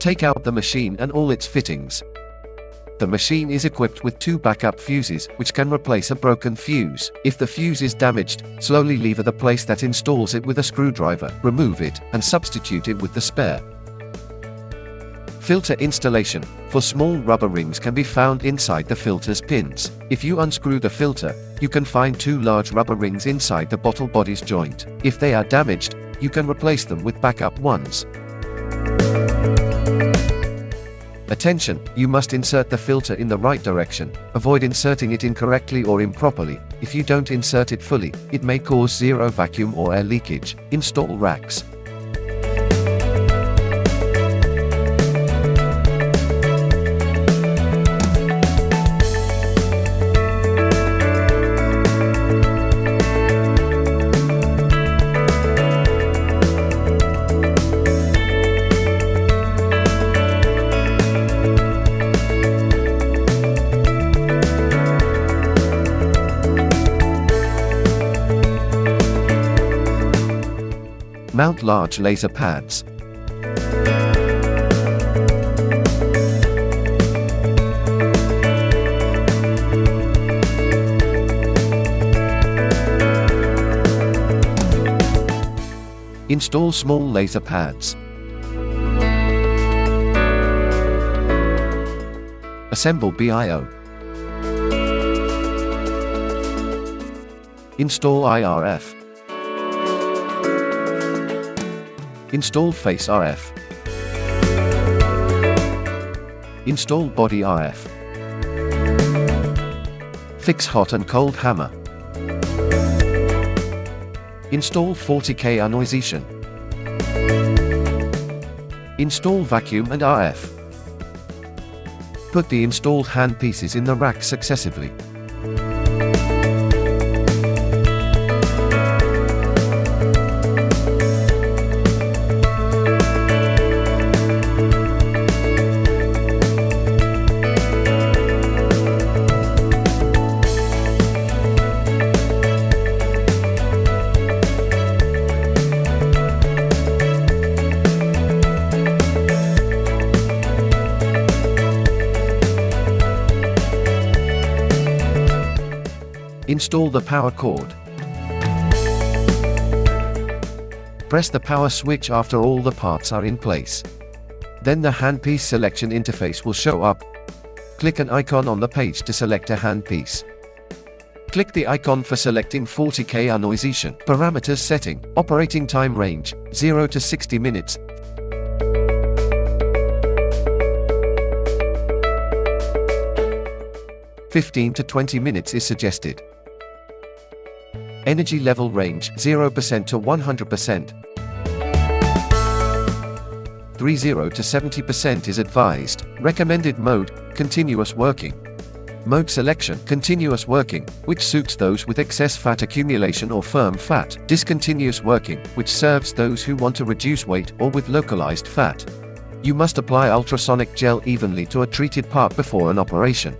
Take out the machine and all its fittings. The machine is equipped with 2 backup fuses, which can replace a broken fuse. If the fuse is damaged, slowly lever the place that installs it with a screwdriver, remove it, and substitute it with the spare. Filter installation. For small rubber rings can be found inside the filter's pins. If you unscrew the filter, you can find 2 large rubber rings inside the bottle body's joint. If they are damaged, you can replace them with backup ones. Attention, you must insert the filter in the right direction. Avoid inserting it incorrectly or improperly. If you don't insert it fully, it may cause zero vacuum or air leakage. Install racks. Mount large laser pads. Install small laser pads. Assemble BIO. Install IRF. Install Face RF. Install Body RF. Fix hot and cold hammer. Install 40K annoization. Install vacuum and RF. Put the installed handpieces in the rack successively. Install the power cord. Press the power switch after all the parts are in place. Then the handpiece selection interface will show up. Click an icon on the page to select a handpiece. Click the icon for selecting 40K annoization. Parameters setting. Operating time range, 0 to 60 minutes. (15 to 20 minutes is suggested. Energy level range, 0% to 100%. 30 to 70% is advised. Recommended mode, continuous working. Mode selection, continuous working, which suits those with excess fat accumulation or firm fat. Discontinuous working, which serves those who want to reduce weight or with localized fat. You must apply ultrasonic gel evenly to a treated part before an operation.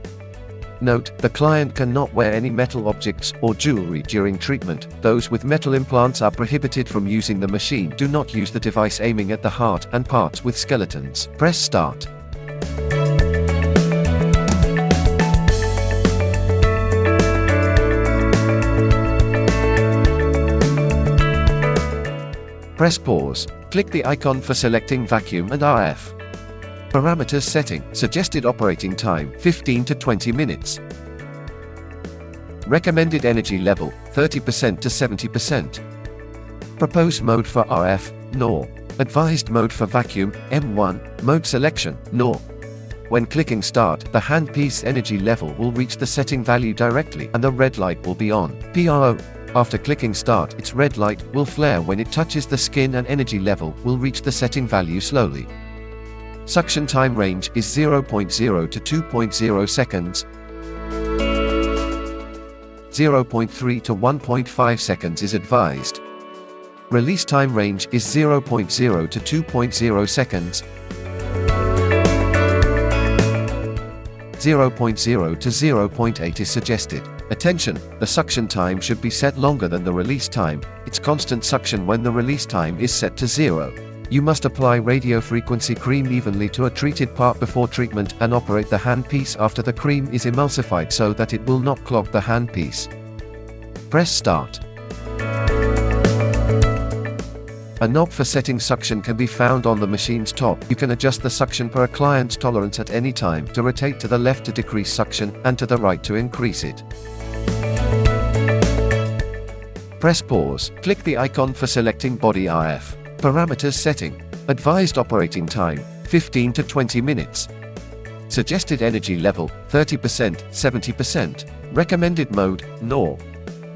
Note, the client cannot wear any metal objects or jewelry during treatment. Those with metal implants are prohibited from using the machine. Do not use the device aiming at the heart and parts with skeletons. Press start. Press pause. Click the icon for selecting vacuum and RF. Parameters setting. Suggested operating time, 15 to 20 minutes. Recommended energy level, 30% to 70%. Proposed mode for RF, NOR. Advised mode for vacuum, M1. Mode selection, NOR. When clicking start, the handpiece energy level will reach the setting value directly and the red light will be on. PRO. After clicking start, its red light will flare when it touches the skin and energy level will reach the setting value slowly. Suction time range is 0.0 to 2.0 seconds. 0.3 to 1.5 seconds is advised. Release time range is 0.0 to 2.0 seconds. 0.0 to 0.8 is suggested. Attention, the suction time should be set longer than the release time. It's constant suction when the release time is set to 0. You must apply radiofrequency cream evenly to a treated part before treatment and operate the handpiece after the cream is emulsified so that it will not clog the handpiece. Press start. A knob for setting suction can be found on the machine's top. You can adjust the suction per a client's tolerance at any time, to rotate to the left to decrease suction, and to the right to increase it. Press pause. Click the icon for selecting body RF. Parameters setting. Advised operating time, 15 to 20 minutes. Suggested energy level, 30%, 70%. Recommended mode, NOR.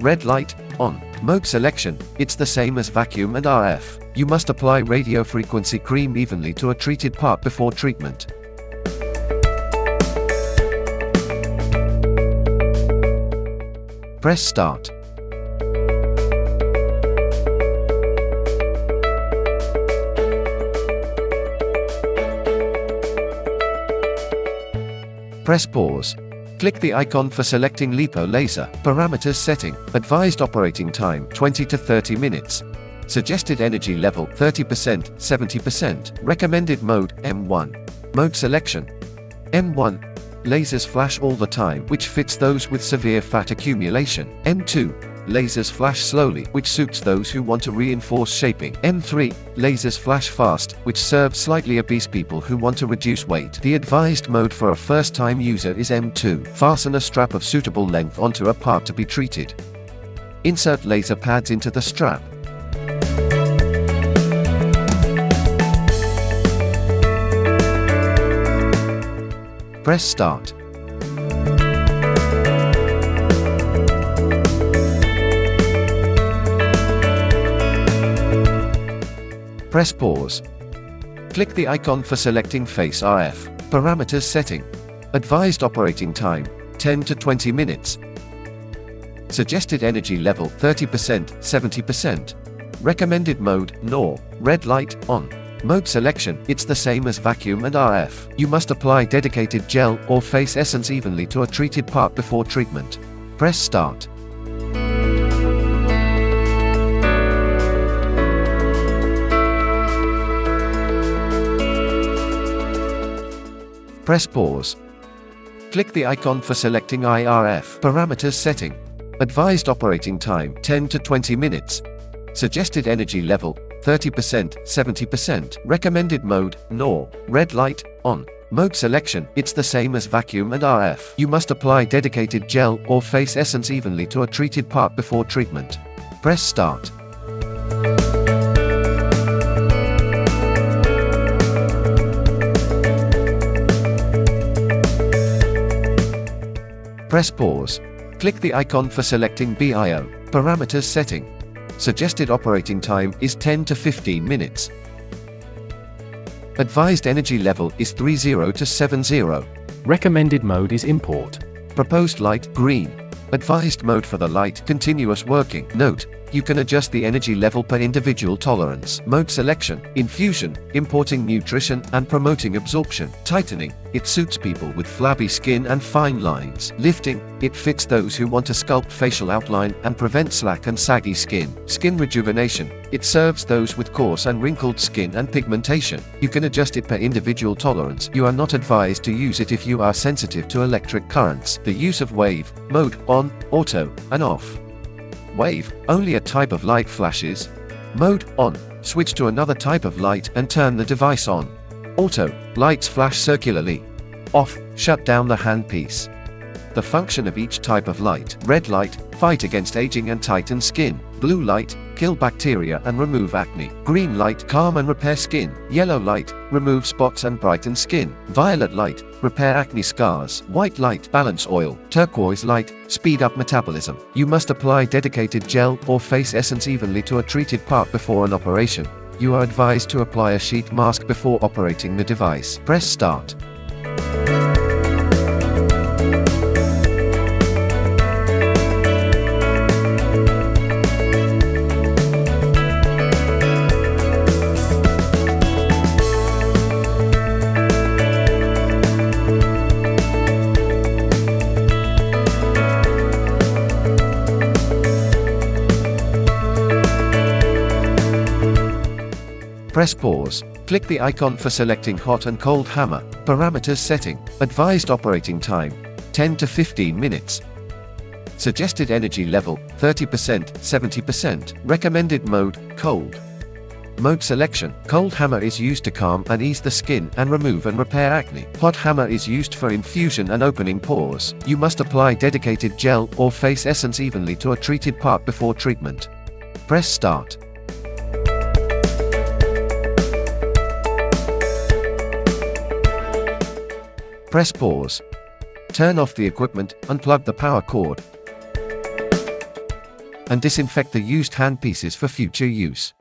Red light, on. Mode selection, it's the same as vacuum and RF. You must apply radiofrequency cream evenly to a treated part before treatment. Press start. Press pause. Click the icon for selecting lipo laser. Parameters setting. Advised operating time, 20 to 30 minutes. Suggested energy level, 30%, 70%. Recommended mode, M1. Mode selection. M1. Lasers flash all the time, which fits those with severe fat accumulation. M2. Lasers flash slowly, which suits those who want to reinforce shaping. M3. Lasers flash fast, which serves slightly obese people who want to reduce weight. The advised mode for a first-time user is M2. Fasten a strap of suitable length onto a part to be treated. Insert laser pads into the strap. Press start. Press pause. Click the icon for selecting face RF. Parameters setting. Advised operating time, 10 to 20 minutes. Suggested energy level, 30%, 70%. Recommended mode, NOR. Red light, on. Mode selection, it's the same as vacuum and RF. You must apply dedicated gel or face essence evenly to a treated part before treatment. Press start. Press pause. Click the icon for selecting IRF. Parameters setting. Advised operating time, 10 to 20 minutes. Suggested energy level, 30%, 70%. Recommended mode, NOR. Red light, on. Mode selection, it's the same as vacuum and RF. You must apply dedicated gel or face essence evenly to a treated part before treatment. Press start. Press pause. Click the icon for selecting BIO. Parameters setting. Suggested operating time is 10 to 15 minutes. Advised energy level is 30 to 70. Recommended mode is import. Proposed light, green. Advised mode for the light, continuous working. Note, you can adjust the energy level per individual tolerance. Mode selection, infusion, importing nutrition and promoting absorption. Tightening, it suits people with flabby skin and fine lines. Lifting, it fits those who want to sculpt facial outline and prevent slack and saggy skin. Skin rejuvenation, it serves those with coarse and wrinkled skin and pigmentation. You can adjust it per individual tolerance. You are not advised to use it if you are sensitive to electric currents. The use of wave, mode, on, auto, and off. Wave, only a type of light flashes. Mode, on, switch to another type of light and turn the device on. Auto, lights flash circularly. Off, shut down the handpiece. The function of each type of light. Red light, fight against aging and tighten skin. Blue light, kill bacteria and remove acne. Green light, calm and repair skin. Yellow light, remove spots and brighten skin. Violet light, repair acne scars. White light, balance oil. Turquoise light, speed up metabolism. You must apply dedicated gel or face essence evenly to a treated part before an operation. You are advised to apply a sheet mask before operating the device. Press start. Press pause. Click the icon for selecting hot and cold hammer. Parameters setting. Advised operating time 10 to 15 minutes. Suggested energy level 30%, 70%. Recommended mode cold. Mode selection. Cold hammer is used to calm and ease the skin and remove and repair acne. Hot hammer is used for infusion and opening pores. You must apply dedicated gel or face essence evenly to a treated part before treatment. Press start. Press pause. Turn off the equipment, unplug the power cord, and disinfect the used handpieces for future use.